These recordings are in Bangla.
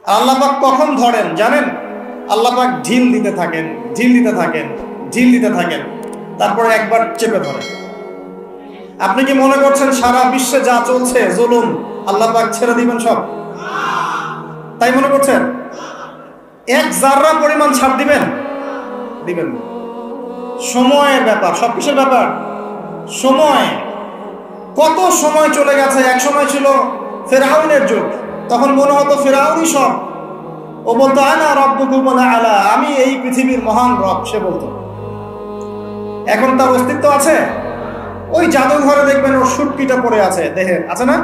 আল্লাহ পাক কখন ধরেন জানেন? আল্লাহ পাক ঢিল দিতে থাকেন, ঢিল দিতে থাকেন, ঢিল দিতে থাকেন, তারপরে একবার চেপে ধরেন। আপনি কি মনে করছেন সারা বিশ্বে যা চলছে জুলুম আল্লাহ পাক ছেড়ে দিবেন সব? তাই মনে করছেন? এক জাররা পরিমাণ ছাড় দিবেন? দিবেন না। সময়ের ব্যাপার, সব কিছুর ব্যাপার সময়। কত সময় চলে গেছে। এক সময় ছিল ফেরাউনের যুগ, তখন মনে হতো ফেরাউনই সব। ও বলতো আনা রাব্বুকুম আলা, আমি এই পৃথিবীর মহান রব, সে বলতো। এখন তার অস্তিত্ব আছে? ওই জাদুঘরে দেখবেন ওর সুটকিটা পড়ে আছে, দেখে আছে না?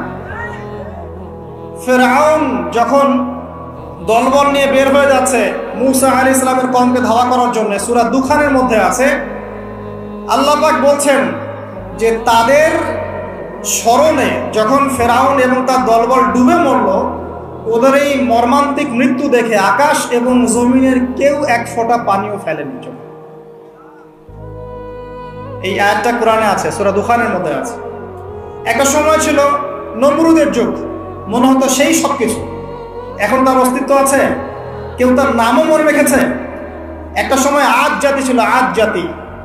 ফেরাউন যখন দলবল নিয়ে বের হয়ে যাচ্ছে মুসা আলাইহিস সালামের কওমকে ধাওয়া করার জন্য, সূরা দুখানের মধ্যে আছে, আল্লাহ পাক বলছেন যে তাদের স্মরণে যখন ফেরাউন এবং তার দলবল ডুবে মরল, ওদের এই মর্মান্তিক মৃত্যু দেখে আকাশ এবং জমিনের কেউ এক ফোঁটা পানিও ফেলেনি। এই আয়াতটা কোরআনে আছে, সূরা দুখানের মধ্যে আছে। একটা সময় ছিল নমরুদের যুগ, মনে হতো সেই সব কিছু। এখন তার অস্তিত্ব আছে? কেউ তার নামও মনে রেখেছে? একটা সময় আদ জাতি ছিল, আদ জাতি।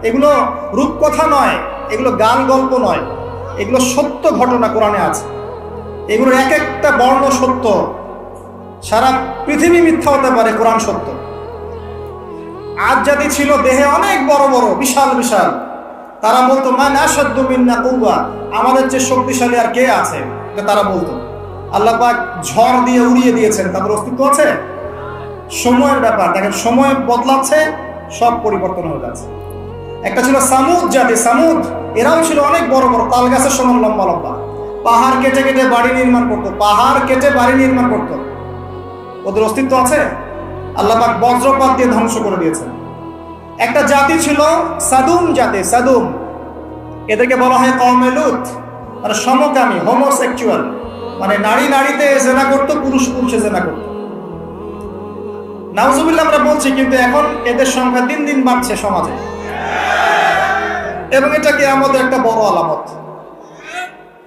এগুলো রূপকথা নয়, এগুলো গান গল্প নয়, এগুলো সত্য ঘটনা কোরআনে আছে। এগুলোর এক একটা বর্ণ সত্য। সারা পৃথিবী মিথ্যা হতে পারে, কোরআন সত্য। আদ জাতি ছিল দেহে অনেক বড় বড়, বিশাল বিশাল। তারা বলতো মান আশাদ্দু মিন্না কুওয়া, আমাদের চেয়ে শক্তিশালী আর কে আছে, এটা তারা বলতো। আল্লাহ পাক ঝড় দিয়ে উড়িয়ে দিয়েছেন, তাদের অস্তিত্ব আছে? সময়ের ব্যাপার দেখেন, সময় বদলাচ্ছে, সব পরিবর্তন হয়ে যাচ্ছে। একটা ছিল সামুদ জাতি, সামুদ, এরাও ছিল অনেক বড় বড়, তাল গাছের সমান লম্বা লম্বা। পাহাড় কেটে কেটে বাড়ি নির্মাণ করতো, পাহাড় কেটে বাড়ি নির্মাণ করতো। ওদের অস্তিত্ব আছে? আল্লাহ পাক বজ্রপাত দিয়ে ধ্বংস করে দিয়েছেন। একটা জাতি ছিল সাদুম জাতি, সাদুম, এদেরকে বলা হয় কওমে লূত, মানে সমকামী, হোমোসেক্সুয়াল, মানে নারী নারীতে জেনা করতো, পুরুষ পুরুষে জেনা করতো। নাউজুবিল্লাহ আমরা বলছি, কিন্তু এখন এদের সংখ্যা দিন দিন বাড়ছে সমাজে, এবং এটা কিয়ামতের একটা বড় আলামত।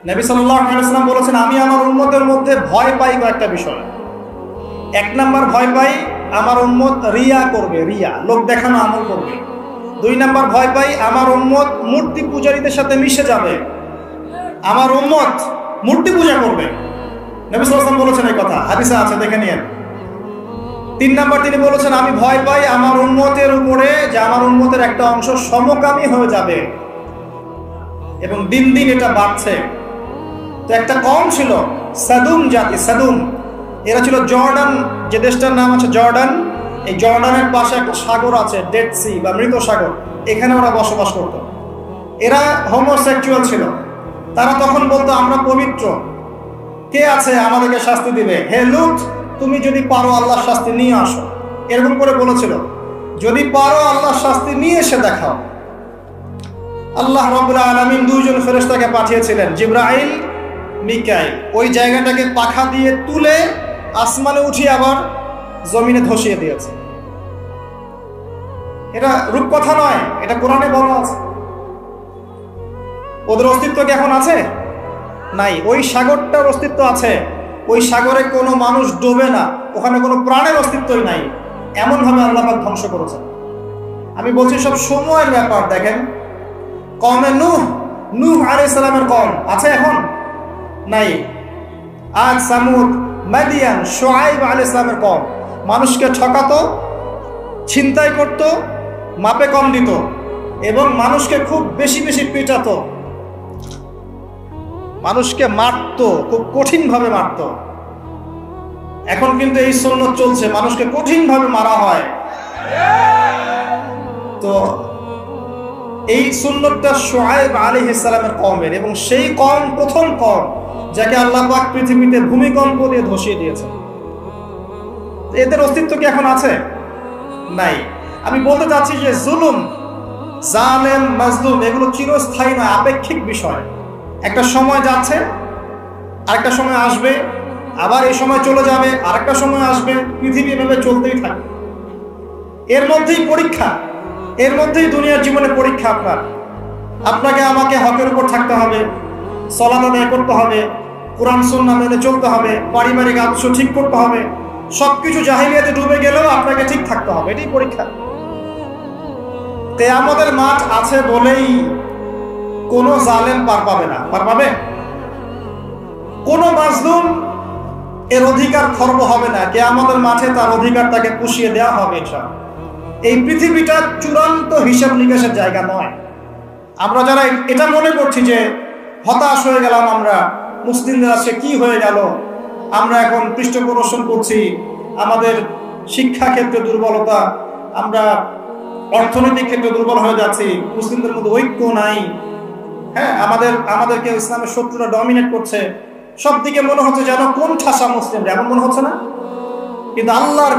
নবী সাল্লাল্লাহু আলাইহি ওয়াসাল্লাম বলেছেন, আমি আমার উম্মতের মধ্যে ভয় পাই কয়েকটা বিষয়। এক নাম্বার ভয় পাই আমার উম্মত রিয়া করবে, রিয়া, লোক দেখানো আমল করবে। দুই নাম্বার ভয় পাই আমার উম্মত মূর্তি পূজারীদের সাথে মিশে যাবে, আমার উম্মত মূর্তি পূজা করবে। নবী সাল্লাল্লাহু আলাইহি ওয়াসাল্লাম বলেছেন এই কথা, হাদিসে আছে, দেখে নিন। তিন নাম্বার তিনি বলেছেন, আমি ভয় পাই আমার উম্মতের উপরে যে আমার উম্মতের একটা অংশ সমকামী হয়ে যাবে, এবং দিন দিন এটা বাড়ছে। তো একটা কওম ছিল সাদুম জাতি, সাদুম, এরা ছিল জর্ডান, যে দেশটার নাম আছে জর্ডান, এই জর্ডানের পাশে একটা সাগর আছে, ডেড সি বা মৃত সাগর, এখানে ওরা বসবাস করত। এরা হোমোসেক্সুয়াল ছিল। তারা তখন বলতো আমরা পবিত্র, কে আছে আমাদেরকে শাস্তি দিবে, হে লূত তুমি যদি পারো আল্লাহর শাস্তি নিয়ে আসো, এরকম করে বলেছিল। যদি পারো আল্লাহর শাস্তি নিয়ে এসে দেখাও। আল্লাহ রাব্বুল আলামিন দুইজন ফেরেশতাকে পাঠিয়েছিলেন, জিবরাইল, মিকাইল। ওই জায়গাটাকে পাখা দিয়ে তুলে আসমানে উঠিয়ে আবার জমিনে ধসিয়ে দিয়েছে। এটা রূপকথা নয়, এটা কোরআনে বলা আছে। ওদের অস্তিত্ব কি এখন আছে? নাই। ওই সাগরটার অস্তিত্ব আছে, ওই সাগরে কোনো মানুষ ডোবে না, ওখানে কোনো প্রাণের অস্তিত্বই নাই, এমন ভাবে আল্লাহ পাক ধ্বংস করেছেন। আমি বলছি সব সময়ের ব্যাপার। দেখেন কওমে নূহ, নূহ আলাইহিস সালামের কওম আছে এখন? নাই। আদ, সামুদ, মাদিয়ান, শুআয়ব আলাইহিস সালামের কওম মানুষকে ঠকাতো, ছিনতাই করত, মাপে কম দিত, এবং মানুষকে খুব বেশি বেশি পেটাতো, মানুষকে মারতো, খুব কঠিন ভাবে মারতো। এখন কিন্তু এই সুন্নাত চলছে, মানুষকে কঠিন ভাবে মারা হয়। তো এই সুন্নাতটা শুআয়ব আলাইহিস সালামের কওমের, এবং সেই কওম প্রথম কওম যাকে আল্লাহ পাক পৃথিবীতে ভূমিকম্প দিয়ে ধসিয়ে দিয়েছে। এদের অস্তিত্ব কি এখন আছে? নাই। আমি বলতে চাচ্ছি যে জুলুম, জালেম, মাজলুম এগুলো চিরস্থায়ী নয়, আপেক্ষিক বিষয়। একটা সময় যাচ্ছে, আরেকটা সময় আসবে, আবার এই সময় চলে যাবে, আরেকটা সময় আসবে, পৃথিবী এভাবে চলতেই থাকে। এর মধ্যেই পরীক্ষা, এর মধ্যেই দুনিয়ার জীবনে পরীক্ষা। আপনাকে আমাকে হকের উপর থাকতে হবে, সালাত আদায় করতে হবে, কোরআন সুন্নাহ মেনে চলতে হবে, পারিবারিক আদর্শ ঠিক করতে হবে, সবকিছু জাহিলিয়াতে ডুবে গেলেও আপনাকে ঠিক থাকতে হবে, এটাই পরীক্ষা। কিয়ামতের মাঠ আছে বলেই কোনো জালেম পার পাবে না। পার পাবে? কোনো মাজলুম এর অধিকার খর্ব হবে না। কিয়ামতের মাঠে তার অধিকার তাকে পুষিয়ে দেওয়া হবে ইনশাআল্লাহ। এই পৃথিবীটা চূড়ান্ত হিসাব নিকাশের জায়গা নয়। আমরা যারা এটা মনে করছি যে হতাশ হয়ে গেলাম, আমরা মুসলিমদের আজকে কি হয়ে গেল, আমরা এখন পৃষ্ঠপোষণ করছি, আমাদের শিক্ষা ক্ষেত্রে দুর্বলতা, আমরা অর্থনৈতিক ক্ষেত্রে দুর্বল হয়ে যাচ্ছি, মুসলিমদের মধ্যে ঐক্য নাই, হ্যাঁ, আমাদেরকে ইসলামের শত্রুরা ডমিনেট করছে, সব দিকে মনে হচ্ছে যেন কোন ঠাসা মুসলিমরা, এমন মনে হচ্ছে না? কিন্তু আল্লাহর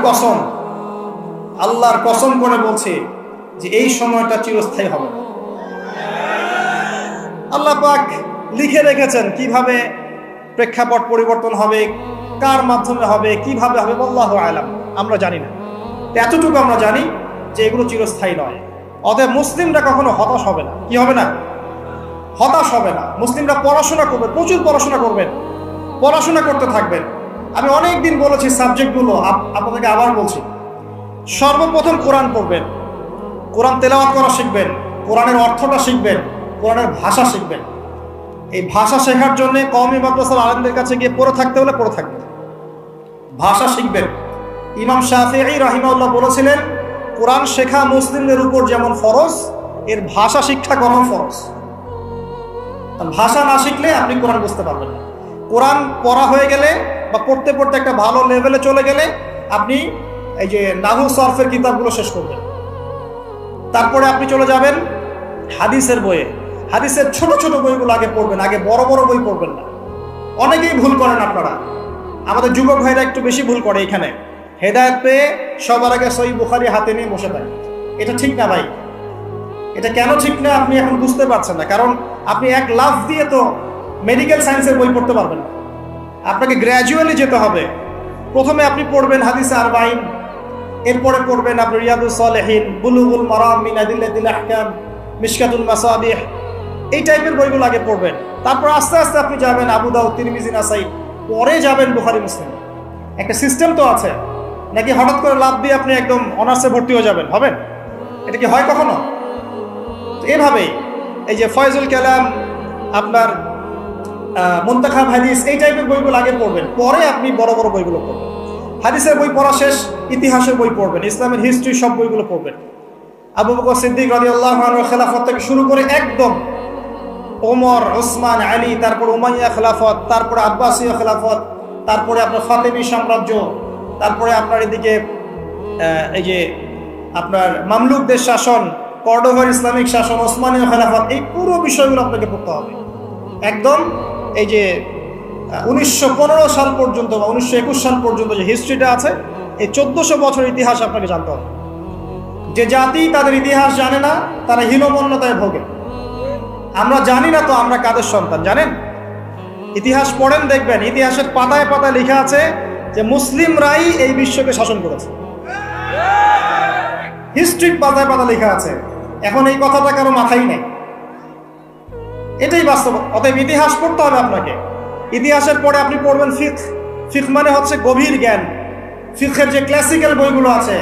কসম করে বলছে যে এই সময়টা চিরস্থায়ী হবে। আল্লাহ পাক লিখে রেখেছেন কিভাবে প্রেক্ষাপট পরিবর্তন হবে, কার মাধ্যমে হবে, কিভাবে হবে, আল্লাহু আ'লাম, আমরা জানি না। এতটুকু আমরা জানি যে এগুলো চিরস্থায়ী নয়। অতএব মুসলিমরা কখনো হতাশ হবে না। কি হবে না? হতাশ হবে না। মুসলিমরা পড়াশোনা করবে, প্রচুর পড়াশোনা করবেন, পড়াশোনা করতে থাকবেন। আমি অনেক দিন বলেছি সাবজেক্টগুলো, আপনাদেরকে আবার বলছি। সর্বপ্রথম কোরআন পড়বেন, কোরআন তেলাওয়াত করা শিখবেন, কোরআনের অর্থটা শিখবেন, কোরআনের ভাষা শিখবেন। এই ভাষা শেখার জন্য কওমি মাদ্রাসার আলেমদের কাছে গিয়ে পড়ে থাকতে হলে পড়ে থাকবেন, ভাষা শিখবেন। ইমাম শাফিঈ রাহিমাহুল্লাহ বলেছিলেন, কোরআন শেখা মুসলিমদের উপর যেমন ফরজ, এর ভাষা শিক্ষা করাও ফরজ। ভাষা না শিখলে আপনি কোরআন বুঝতে পারবেন না। কোরআন পড়া হয়ে গেলে বা পড়তে পড়তে একটা ভালো লেভেলে চলে গেলে আপনি এই যে নাহু সরফের কিতাবগুলো শেষ করবেন। তারপরে আপনি চলে যাবেন হাদিসের বইয়ে। হাদিসের ছোট ছোট বইগুলো আগে পড়বেন, আগে বড় বড় বই পড়বেন না। অনেকেই ভুল করেন আপনারা, আমাদের যুবক ভাইরা একটু বেশি ভুল করে এখানে। হেদায়েত পেয়ে সবার আগে সহিহ বুখারী হাতে নিয়ে বসে থাকে। এটা ঠিক না ভাই। এটা কেন ঠিক না আপনি এখন বুঝতে পারছেন না, কারণ আপনি এক লাফ দিয়ে তো মেডিকেল সায়েন্সের বই পড়তে পারবেন না। আপনাকে গ্র্যাজুয়ালি যেতে হবে। প্রথমে আপনি পড়বেন হাদিসে আরবাঈন, এরপরে পড়বেন আপনি রিয়াদুস সালেহিন, বুলুগুল মারাম মিন আদিল্লাতিল আহকাম, মিশকাতুল মাসাবিহ, এই টাইপের বইগুলো আগে পড়বেন। তারপর আস্তে আস্তে আপনি যাবেন আবু দাউদ, তিরমিজি, নাসাই, পরে যাবেন বুখারী, মুসলিম। একটা সিস্টেম তো আছে, নাকি হঠাৎ করে লাভ দিয়ে আপনি একদম অনার্সে ভর্তি হয়ে যাবেন? হবেন? এটা কি হয় কখনো? এভাবেই এই যে ফয়জুল কালাম, আপনার মুনতাখাব হাদিস, এই টাইপের বইগুলো আগে পড়বেন, পরে আপনি বড় বড় বইগুলো পড়বেন। হাদিসের বই পড়া শেষ, ইতিহাসের বই পড়বেন, ইসলামের হিস্ট্রি সব বইগুলো পড়বেন। আবু বকর সিদ্দিক রাদিয়াল্লাহু আনহুর খেলাফত থেকে শুরু করে একদম ওমর, ওসমান, আলী, তারপর উমাইয়া খেলাফত, তারপরে আব্বাসীয় খেলাফত, তারপরে আপনার ফাতেমি সাম্রাজ্য, তারপরে আপনার এদিকে এই যে আপনার মামলুকদের শাসন, কর্ডোভার ইসলামিক শাসন, ওসমানীয় খেলাফত, এই পুরো বিষয়গুলো আপনাকে পড়তে হবে। একদম এই যে 1915 সাল পর্যন্ত বা 1921 সাল পর্যন্ত যে হিস্ট্রিটা আছে, এই 1400 বছরের ইতিহাস আপনাকে জানতে হবে। যে জাতি তাদের ইতিহাস জানে না, তারা হীনমন্যতায় ভোগে। আমরা জানি না তো আমরা কাদের সন্তান, জানেন? ইতিহাস পড়েন, দেখবেন ইতিহাসের পাতায় পাতায় লেখা আছে যে মুসলিমরাই এই বিশ্বকে শাসন করেছে। হিস্ট্রির পাতায় পাতায় লেখা আছে। এখন এই কথাটা কারো মাথায় নেই, এটাই বাস্তব। অতএব ইতিহাস পড়তে হবে আপনাকে। ইতিহাসের পরে আপনি পড়বেন ফিকহ। ফিকহ মানে হচ্ছে গভীর জ্ঞান। ফিকহের যে ক্লাসিক্যাল বইগুলো আছে,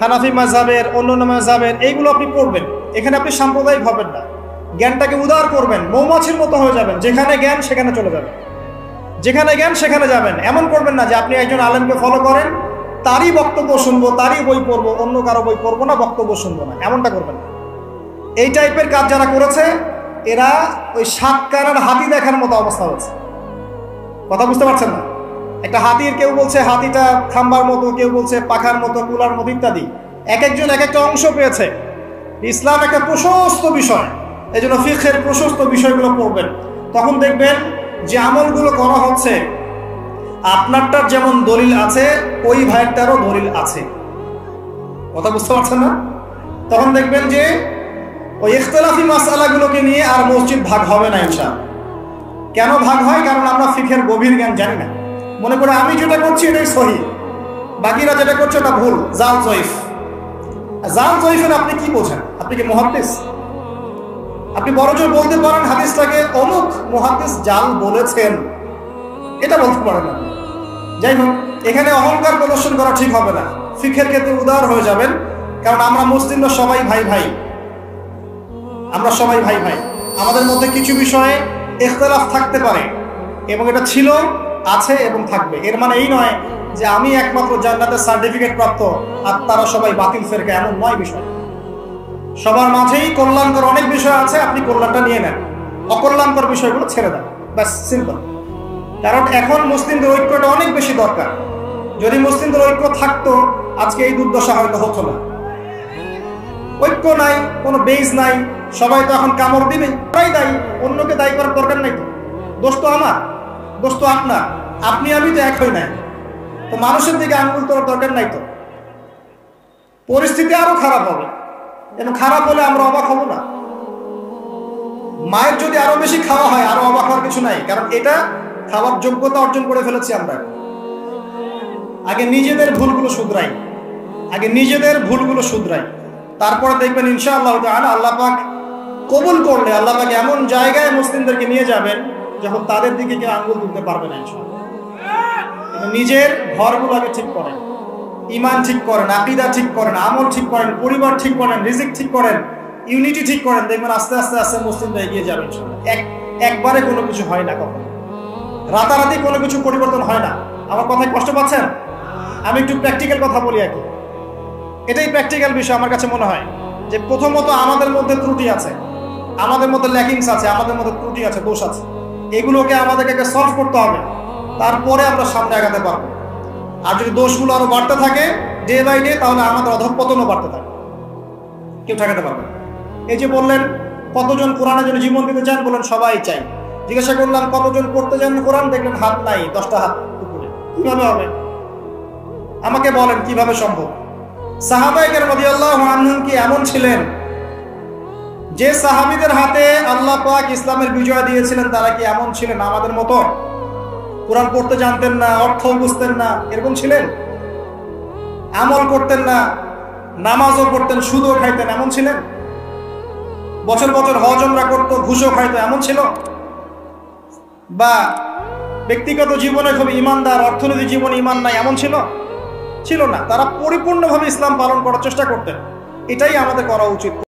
হানাফি মাযহাবের, অন্যান্য মাযহাবের, এইগুলো আপনি পড়বেন। এখানে আপনি সাম্প্রদায়িক হবেন না, জ্ঞানটাকে উদার করবেন, মৌমাছির মতো হয়ে যাবেন। যেখানে জ্ঞান সেখানে চলে যাবেন, যেখানে জ্ঞান সেখানে যাবেন। এমন করবেন না যে আপনি একজন আলেমকে ফলো করেন, তারই বক্তব্য শুনবো, তারই বই পড়বো, অন্য কারো বই পড়বো না, বক্তব্য শুনবো না, এমনটা করবেন না। এই টাইপের কাজ যারা করেছে এরা ওই সাত কানার হাতি দেখার মতো অবস্থা হয়েছে। কথা বুঝতে পারছেন না? একটা হাতির, কেউ বলছে হাতিটা খাম্বার মতো, কেউ বলছে পাখার মতো, কুলার মতো, ইত্যাদি। এক একজন এক একটা অংশ পেয়েছে। ইসলাম একটা প্রশস্ত বিষয়, এই জন্য ফিকহের প্রশস্ত বিষয়গুলো পড়বেন। তখন দেখবেন যে আমলগুলো করা হচ্ছে, আপনারটার যেমন দলিল আছে ওই ভাইয়েরটারও দলিল আছে। কথা বুঝতে পারছেন না? তখন দেখবেন যে ওই ইখতিলাফি মাসআলাগুলোকে নিয়ে আর মসজিদ ভাগ হবে না ইনশাআল্লাহ। কেন ভাগ হয়? কারণ আমরা ফিকহের গভীর জ্ঞান জানি না। মনে করে আমি যেটা করছি এটাই সহি, বাকিরা যেটা করছে ওটা ভুল, জাল জয়ীফ। জাল জয়ীফের আপনি কি বোঝেন? আপনি কি মুহাদ্দিস? আপনি বড়জোর বলতে পারেন হাদিসটাকে অমুক মুহাদ্দিস জাল বলেছেন, এটা বলতে পারেন না। যাই হোক, এখানে অহংকার প্রদর্শন করা ঠিক হবে না, ফিকহের ক্ষেত্রে উদার হয়ে যাবেন, কারণ আমরা মুসলিমরা সবাই ভাই ভাই, আমরা সবাই ভাই ভাই। আমাদের মধ্যে কিছু বিষয়ে ইখতিলাফ থাকতে পারে, এবং এটা ছিল, আছে এবং থাকবে। এর মানে এই নয় যে আমি একমাত্র জান্নাতের সার্টিফিকেট প্রাপ্ত আর তারা সবাই বাতিল ফেরকা, এমন নয় বিষয়। সবার মাঝেই কল্যাণকর অনেক বিষয় আছে, আপনি কল্যাণটা নিয়ে নেন, অকল্যাণকর বিষয়গুলো ছেড়ে দেন, ব্যাস, সিম্পল। কারণ এখন মুসলিমদের ঐক্যটা অনেক বেশি দরকার। যদি মুসলিমদের ঐক্য থাকতো আজকে এই দুর্দশা হয়তো হতো না। ঐক্য নাই, কোনো বেজ নাই, সবাই তো এখন কামড় দিবে, সবাই দায়ী, অন্যকে দায়ী করার দরকার নাই তো। দোষ তো আমার, দোষ তো আপনার, আপনি আমি তো এক হই নাই, তো মানুষের দিকে আঙুল তোলার দরকার নাই তো। পরিস্থিতি আরো খারাপ হবে, এবং খারাপ হলে আমরা অবাক হব না। মায়ের যদি আরো বেশি খাওয়া হয়, আরো অবাক হওয়ার কিছু নাই, কারণ এটা খাওয়ার যোগ্যতা অর্জন করে ফেলেছি আমরা। আগে নিজেদের ভুলগুলো শুধরাই, আগে নিজেদের ভুলগুলো শুধরাই, তারপরে দেখবেন ইনশাআল্লাহ তাআলা আল্লাহ পাক কবুল করলে আল্লাহ পাক এমন জায়গায় মুসলিমদেরকে নিয়ে যাবেন যখন তাদের দিকে কেউ আঙ্গুল তুলতে পারবে না ইনশাআল্লাহ। নিজের ঘরগুলো আগে ঠিক করেন, ইমান ঠিক করেন, আকীদা ঠিক করেন, আমল ঠিক করেন, পরিবার ঠিক করেন, রিজিক ঠিক করেন, ইউনিটি ঠিক করেন, দেখবেন আস্তে আস্তে আস্তে মুসলিমরা এগিয়ে যাবে ইনশাআল্লাহ। একবারে কোনো কিছু হয় না, কখনো রাতারাতি কোনো কিছু পরিবর্তন হয় না। আমার কথায় কষ্ট পাচ্ছেন? আমি একটু প্র্যাকটিক্যাল কথা বলি আর কি। এটাই প্র্যাকটিক্যাল বিষয় আমার কাছে মনে হয়, যে প্রথমত আমাদের মধ্যে ত্রুটি আছে, আমাদের মধ্যে ল্যাকিংস আছে, আমাদের মধ্যে ত্রুটি আছে, দোষ আছে, এগুলোকে আমাদেরকে সলভ করতে হবে, তারপরে আমরা সামনে আগাতে পারবো। আর যদি দোষগুলো আরো বাড়তে থাকে ডে বাই ডে, তাহলে আমাদের অধঃপতনও বাড়তে থাকে, কেউ ঠেকাতে পারবে না। এই যে বললেন কতজন কোরআনের জন্য জীবন দিতে চান, বলেন সবাই চাই। জিজ্ঞাসা করলাম কতজন পড়তে চান কোরআন, দেখলেন হাত নাই, 10টা হাত উপরে। কিভাবে হবে আমাকে বলেন, কিভাবে সম্ভব? সাহাবায়ে কেরাম রাদিয়াল্লাহু আনহুম কি এমন ছিলেন যে সাহাবীদের হাতে আল্লাহ পাক ইসলামের বিজয় দিয়েছিলেন? তারা কি এমন ছিলেন আমাদের মতো? কোরআন পড়তে জানতেন না, অর্থ বুঝতেন না, এরকম ছিলেন? আমল করতেন না, নামাজও পড়তেন, সুদও খাইতেন, এমন ছিলেন? বছর বছর হজ উমরা করতো, ঘুষও খাইতো, এমন ছিল? বা ব্যক্তিগত জীবনে খুব ইমানদার, অর্থনৈতিক জীবনে ইমান নাই, এমন ছিল? ছিল না। তারা পরিপূর্ণভাবে ইসলাম পালন করার চেষ্টা করতেন। এটাই আমাদের করা উচিত।